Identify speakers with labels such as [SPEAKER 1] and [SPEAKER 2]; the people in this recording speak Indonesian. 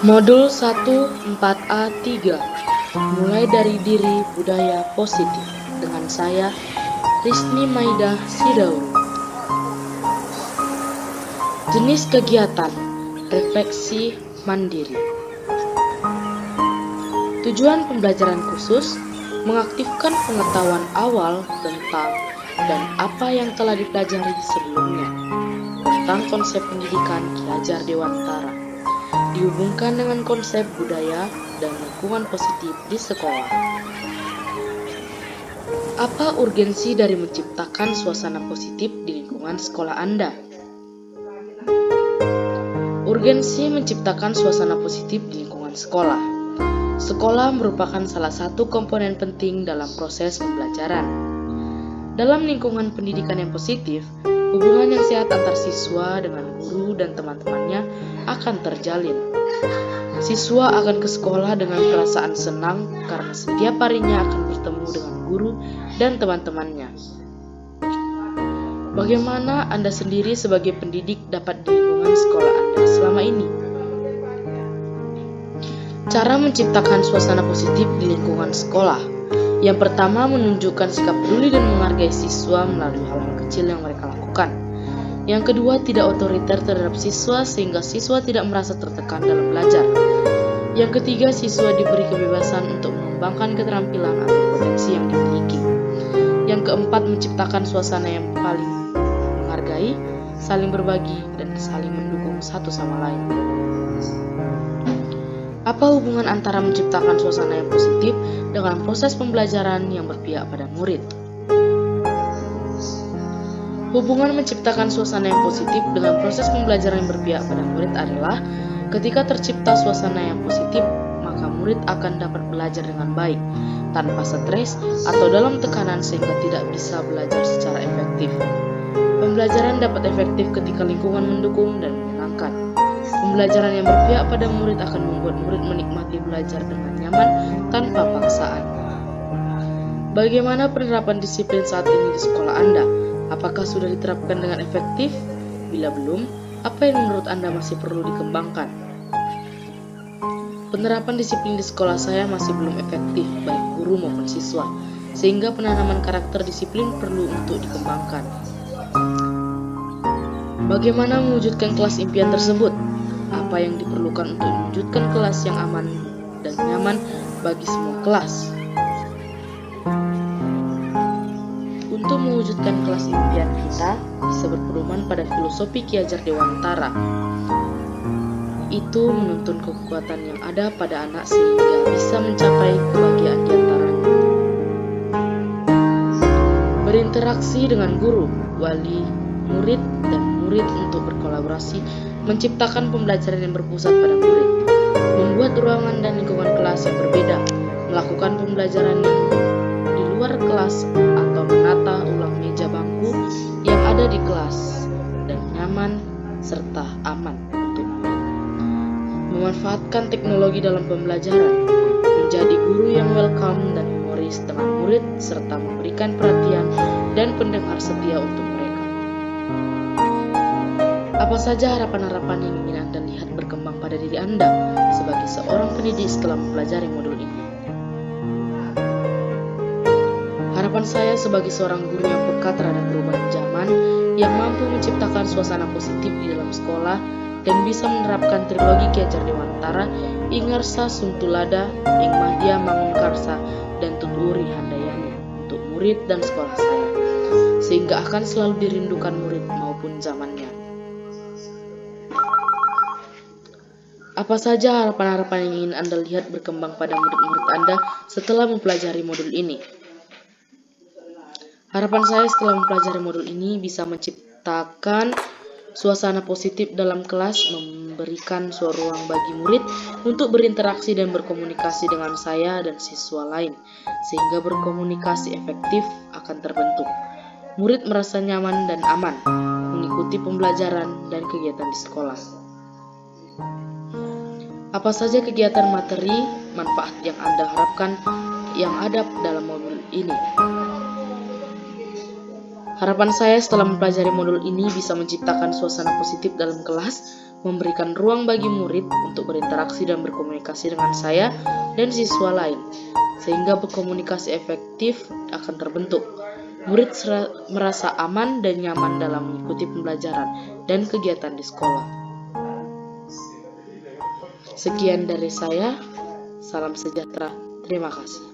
[SPEAKER 1] Modul 14A3, mulai dari diri budaya positif, dengan saya, Risni Maida Sidauri. Jenis kegiatan, refleksi mandiri. Tujuan pembelajaran khusus, mengaktifkan pengetahuan awal tentang dan apa yang telah dipelajari sebelumnya, tentang konsep pendidikan Ki Hajar Dewantara, dihubungkan dengan konsep budaya dan lingkungan positif di sekolah. Apa urgensi dari menciptakan suasana positif di lingkungan sekolah Anda? Urgensi menciptakan suasana positif di lingkungan sekolah. Sekolah merupakan salah satu komponen penting dalam proses pembelajaran. Dalam lingkungan pendidikan yang positif, hubungan yang sehat antar siswa dengan guru dan teman-temannya akan terjalin. Siswa akan ke sekolah dengan perasaan senang karena setiap harinya akan bertemu dengan guru dan teman-temannya. Bagaimana Anda sendiri sebagai pendidik dapat di lingkungan sekolah Anda selama ini? Cara menciptakan suasana positif di lingkungan sekolah. Yang pertama, menunjukkan sikap peduli dan menghargai siswa melalui hal-hal kecil yang mereka lakukan. Yang kedua, tidak otoriter terhadap siswa sehingga siswa tidak merasa tertekan dalam belajar. Yang ketiga, siswa diberi kebebasan untuk mengembangkan keterampilan atau potensi yang dimiliki. Yang keempat, menciptakan suasana yang paling menghargai, saling berbagi, dan saling mendukung satu sama lain. Apa hubungan antara menciptakan suasana yang positif dengan proses pembelajaran yang berpihak pada murid? Hubungan menciptakan suasana yang positif dengan proses pembelajaran yang berpihak pada murid adalah ketika tercipta suasana yang positif, maka murid akan dapat belajar dengan baik, tanpa stres atau dalam tekanan sehingga tidak bisa belajar secara efektif. Pembelajaran dapat efektif ketika lingkungan mendukung dan menyenangkan. Pembelajaran yang berpihak pada murid akan membuat murid menikmati belajar dengan nyaman tanpa paksaan. Bagaimana penerapan disiplin saat ini di sekolah Anda? Apakah sudah diterapkan dengan efektif? Bila belum, apa yang menurut Anda masih perlu dikembangkan? Penerapan disiplin di sekolah saya masih belum efektif, baik guru maupun siswa, sehingga penanaman karakter disiplin perlu untuk dikembangkan. Bagaimana mewujudkan kelas impian tersebut? Apa yang diperlukan untuk mewujudkan kelas yang aman dan nyaman bagi semua kelas? Untuk mewujudkan kelas impian kita bisa berpedoman pada filosofi Ki Hajar Dewantara. Itu menuntun kekuatan yang ada pada anak sehingga bisa mencapai kebahagiaan di antaranya. Berinteraksi dengan guru, wali, murid, dan murid untuk berkolaborasi menciptakan pembelajaran yang berpusat pada murid, membuat ruangan dan lingkungan kelas yang berbeda, melakukan pembelajaran yang di luar kelas atau menata ulang meja bangku yang ada di kelas dan nyaman serta aman untuk murid. Memanfaatkan teknologi dalam pembelajaran, menjadi guru yang welcome dan humoris dengan murid serta memberikan perhatian dan pendengar setia untuk mereka. Apa saja harapan-harapan yang ingin Anda lihat berkembang pada diri Anda sebagai seorang pendidik setelah mempelajari modul ini? Harapan saya sebagai seorang guru yang peka terhadap perubahan zaman, yang mampu menciptakan suasana positif di dalam sekolah dan bisa menerapkan trilogi Ki Hajar Dewantara, Ingarsa Suntulada, Ing Mahdia Mangunkarsa, dan Tuturi Handayani untuk murid dan sekolah saya, sehingga akan selalu dirindukan murid maupun zamannya. Apa saja harapan-harapan yang ingin Anda lihat berkembang pada murid-murid Anda setelah mempelajari modul ini? Harapan saya setelah mempelajari modul ini bisa menciptakan suasana positif dalam kelas, memberikan ruang bagi murid untuk berinteraksi dan berkomunikasi dengan saya dan siswa lain, sehingga berkomunikasi efektif akan terbentuk. Murid merasa nyaman dan aman mengikuti pembelajaran dan kegiatan di sekolah. Apa saja kegiatan materi, manfaat yang Anda harapkan yang ada dalam modul ini? Harapan saya setelah mempelajari modul ini bisa menciptakan suasana positif dalam kelas, memberikan ruang bagi murid untuk berinteraksi dan berkomunikasi dengan saya dan siswa lain, sehingga berkomunikasi efektif akan terbentuk. Murid merasa aman dan nyaman dalam mengikuti pembelajaran dan kegiatan di sekolah. Sekian dari saya, salam sejahtera, terima kasih.